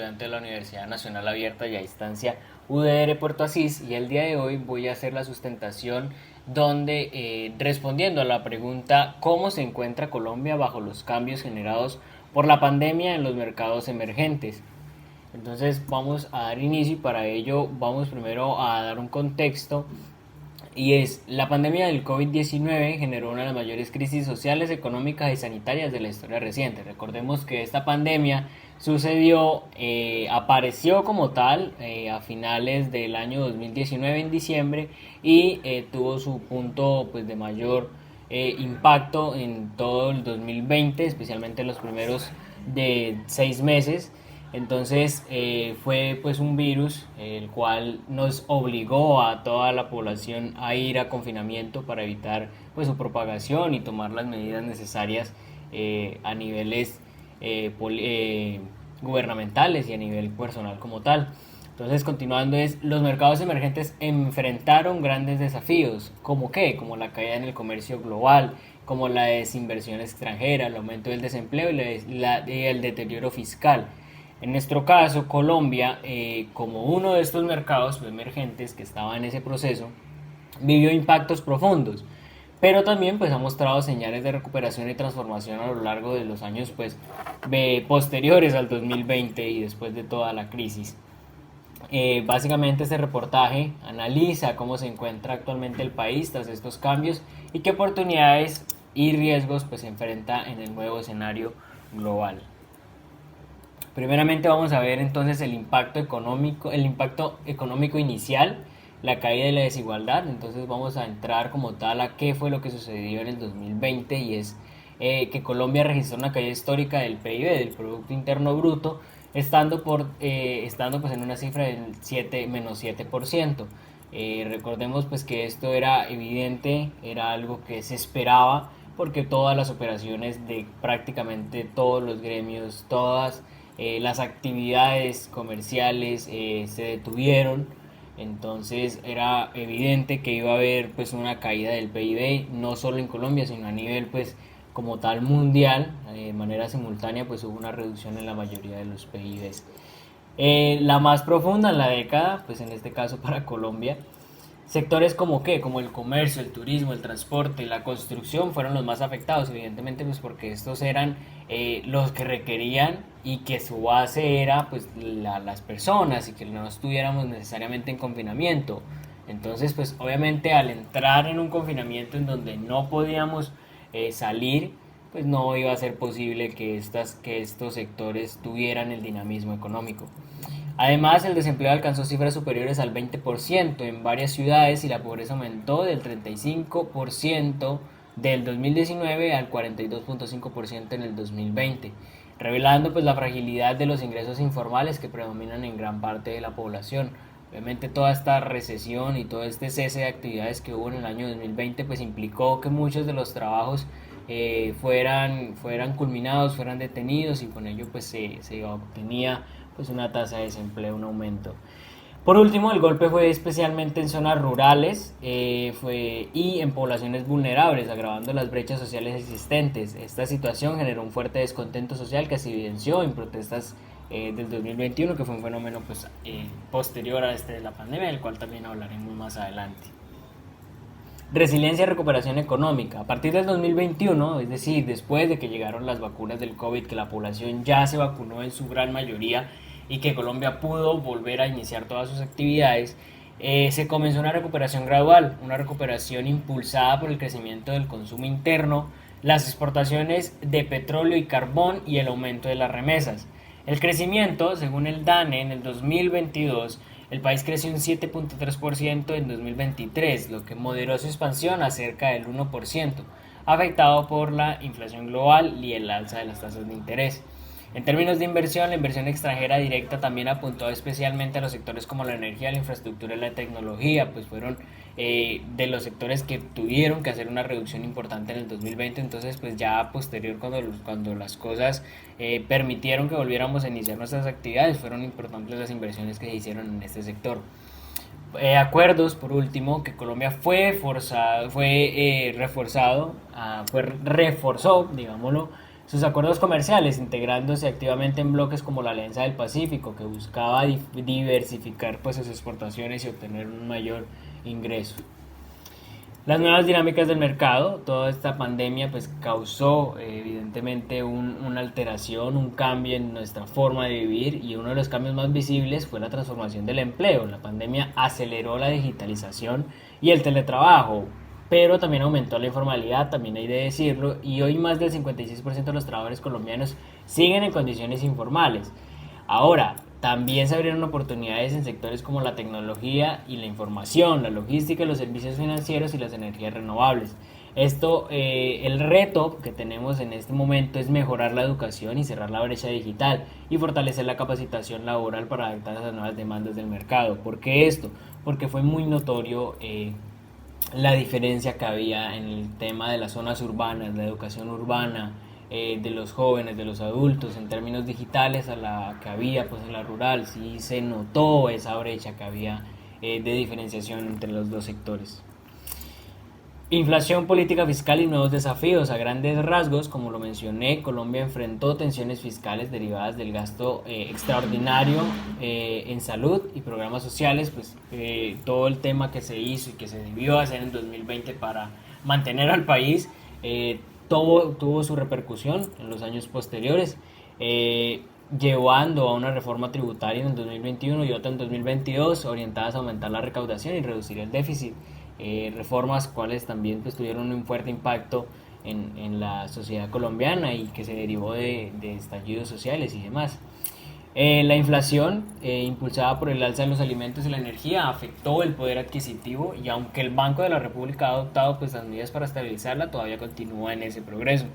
Estudiante de la Universidad Nacional Abierta y a Distancia UDR Puerto Asís, y el día de hoy voy a hacer la sustentación donde respondiendo a la pregunta ¿cómo se encuentra Colombia bajo los cambios generados por la pandemia en los mercados emergentes? Entonces vamos a dar inicio y para ello vamos primero a dar un contexto. Y es, la pandemia del COVID-19 generó una de las mayores crisis sociales, económicas y sanitarias de la historia reciente. Recordemos que esta pandemia sucedió, apareció como tal a finales del año 2019 en diciembre y tuvo su punto pues, de mayor impacto en todo el 2020, especialmente en los primeros de 6 meses. Entonces fue pues un virus el cual nos obligó a toda la población a ir a confinamiento para evitar pues su propagación y tomar las medidas necesarias a niveles gubernamentales y a nivel personal como tal. Entonces, continuando, los mercados emergentes enfrentaron grandes desafíos, como qué, como la caída en el comercio global, como la desinversión extranjera, el aumento del desempleo y el deterioro fiscal. En nuestro caso, Colombia, como uno de estos mercados emergentes que estaba en ese proceso, vivió impactos profundos, pero también pues ha mostrado señales de recuperación y transformación a lo largo de los años pues posteriores al 2020 y después de toda la crisis. Básicamente este reportaje analiza cómo se encuentra actualmente el país tras estos cambios y qué oportunidades y riesgos pues se enfrenta en el nuevo escenario global. Primeramente vamos a ver entonces el impacto económico inicial, la caída de la desigualdad. Entonces vamos a entrar como tal a qué fue lo que sucedió en el 2020 y es que Colombia registró una caída histórica del PIB, del Producto Interno Bruto, estando pues en una cifra del menos 7%. Recordemos pues que esto era evidente, era algo que se esperaba porque todas las operaciones de prácticamente todos los gremios, todas las actividades comerciales se detuvieron. Entonces era evidente que iba a haber pues una caída del PIB no solo en Colombia sino a nivel pues como tal mundial. De manera simultánea pues hubo una reducción en la mayoría de los PIBs. La más profunda en la década, pues en este caso para Colombia, sectores como qué, como el comercio, el turismo, el transporte, la construcción fueron los más afectados, evidentemente pues porque estos eran los que requerían y que su base era pues las personas y que no estuviéramos necesariamente en confinamiento. Entonces pues obviamente al entrar en un confinamiento en donde no podíamos salir, pues no iba a ser posible que estos sectores tuvieran el dinamismo económico. Además, el desempleo alcanzó cifras superiores al 20% en varias ciudades y la pobreza aumentó del 35% del 2019 al 42.5% en el 2020, revelando pues la fragilidad de los ingresos informales que predominan en gran parte de la población. Obviamente toda esta recesión y todo este cese de actividades que hubo en el año 2020 pues implicó que muchos de los trabajos fueran culminados, fueran detenidos y con ello pues se obtenía pues una tasa de desempleo, un aumento. Por último, el golpe fue especialmente en zonas rurales y en poblaciones vulnerables, agravando las brechas sociales existentes. Esta situación generó un fuerte descontento social que se evidenció en protestas del 2021, que fue un fenómeno pues, posterior a este de la pandemia, del cual también hablaremos más adelante. Resiliencia y recuperación económica. A partir del 2021, es decir, después de que llegaron las vacunas del COVID, que la población ya se vacunó en su gran mayoría y que Colombia pudo volver a iniciar todas sus actividades, se comenzó una recuperación gradual, una recuperación impulsada por el crecimiento del consumo interno, las exportaciones de petróleo y carbón y el aumento de las remesas. El crecimiento, según el DANE, en el 2022 el país creció un 7.3% en 2023, lo que moderó su expansión a cerca del 1%, afectado por la inflación global y el alza de las tasas de interés. En términos de inversión, la inversión extranjera directa también apuntó especialmente a los sectores como la energía, la infraestructura y la tecnología, pues fueron de los sectores que tuvieron que hacer una reducción importante en el 2020. Entonces pues ya posterior cuando las cosas permitieron que volviéramos a iniciar nuestras actividades, fueron importantes las inversiones que se hicieron en este sector. Acuerdos, por último, que Colombia reforzó, digámoslo, sus acuerdos comerciales, integrándose activamente en bloques como la Alianza del Pacífico, que buscaba diversificar pues sus exportaciones y obtener un mayor ingreso. Las nuevas dinámicas del mercado, toda esta pandemia pues causó evidentemente una alteración, un cambio en nuestra forma de vivir, y uno de los cambios más visibles fue la transformación del empleo. La pandemia aceleró la digitalización y el teletrabajo, pero también aumentó la informalidad, también hay de decirlo, y hoy más del 56% de los trabajadores colombianos siguen en condiciones informales. Ahora, también se abrieron oportunidades en sectores como la tecnología y la información, la logística, los servicios financieros y las energías renovables. El reto que tenemos en este momento es mejorar la educación y cerrar la brecha digital y fortalecer la capacitación laboral para adaptarse a las nuevas demandas del mercado. ¿Por qué esto? Porque fue muy notorio la diferencia que había en el tema de las zonas urbanas, la educación urbana, de los jóvenes, de los adultos, en términos digitales, a la que había pues en la rural. Sí se notó esa brecha que había de diferenciación entre los dos sectores. Inflación, política fiscal y nuevos desafíos. A grandes rasgos, como lo mencioné, Colombia enfrentó tensiones fiscales derivadas del gasto extraordinario en salud y programas sociales, pues todo el tema que se hizo y que se debió hacer en 2020 para mantener al país, tuvo su repercusión en los años posteriores, llevando a una reforma tributaria en el 2021 y otra en 2022 orientadas a aumentar la recaudación y reducir el déficit. Reformas cuales también pues, tuvieron un fuerte impacto en la sociedad colombiana y que se derivó de estallidos sociales y demás. La inflación, impulsada por el alza de los alimentos y la energía, afectó el poder adquisitivo, y aunque el Banco de la República ha adoptado pues, las medidas para estabilizarla, todavía continúa en ese progreso.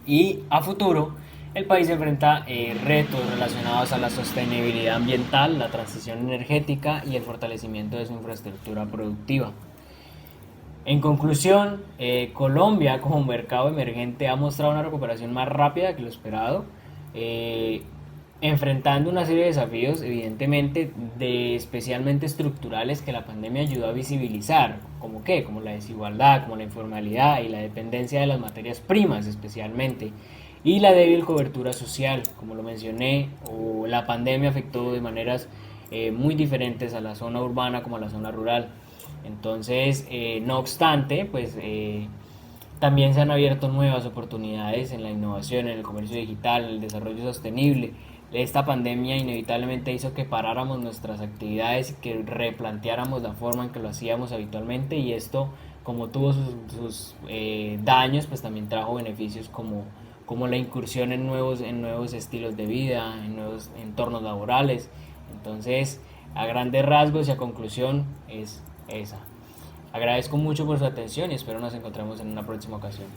Y a futuro, el país enfrenta retos relacionados a la sostenibilidad ambiental, la transición energética y el fortalecimiento de su infraestructura productiva. En conclusión, Colombia como mercado emergente ha mostrado una recuperación más rápida que lo esperado, enfrentando una serie de desafíos evidentemente especialmente estructurales que la pandemia ayudó a visibilizar, como qué, como la desigualdad, como la informalidad y la dependencia de las materias primas especialmente, y la débil cobertura social, como lo mencioné, o la pandemia afectó de maneras muy diferentes a la zona urbana como a la zona rural. Entonces, no obstante, pues también se han abierto nuevas oportunidades en la innovación, en el comercio digital, en el desarrollo sostenible. Esta pandemia inevitablemente hizo que paráramos nuestras actividades y que replanteáramos la forma en que lo hacíamos habitualmente, y esto, como tuvo sus daños, pues también trajo beneficios como la incursión en nuevos estilos de vida, en nuevos entornos laborales. Entonces, a grandes rasgos y a conclusión es esa. Agradezco mucho por su atención y espero nos encontremos en una próxima ocasión.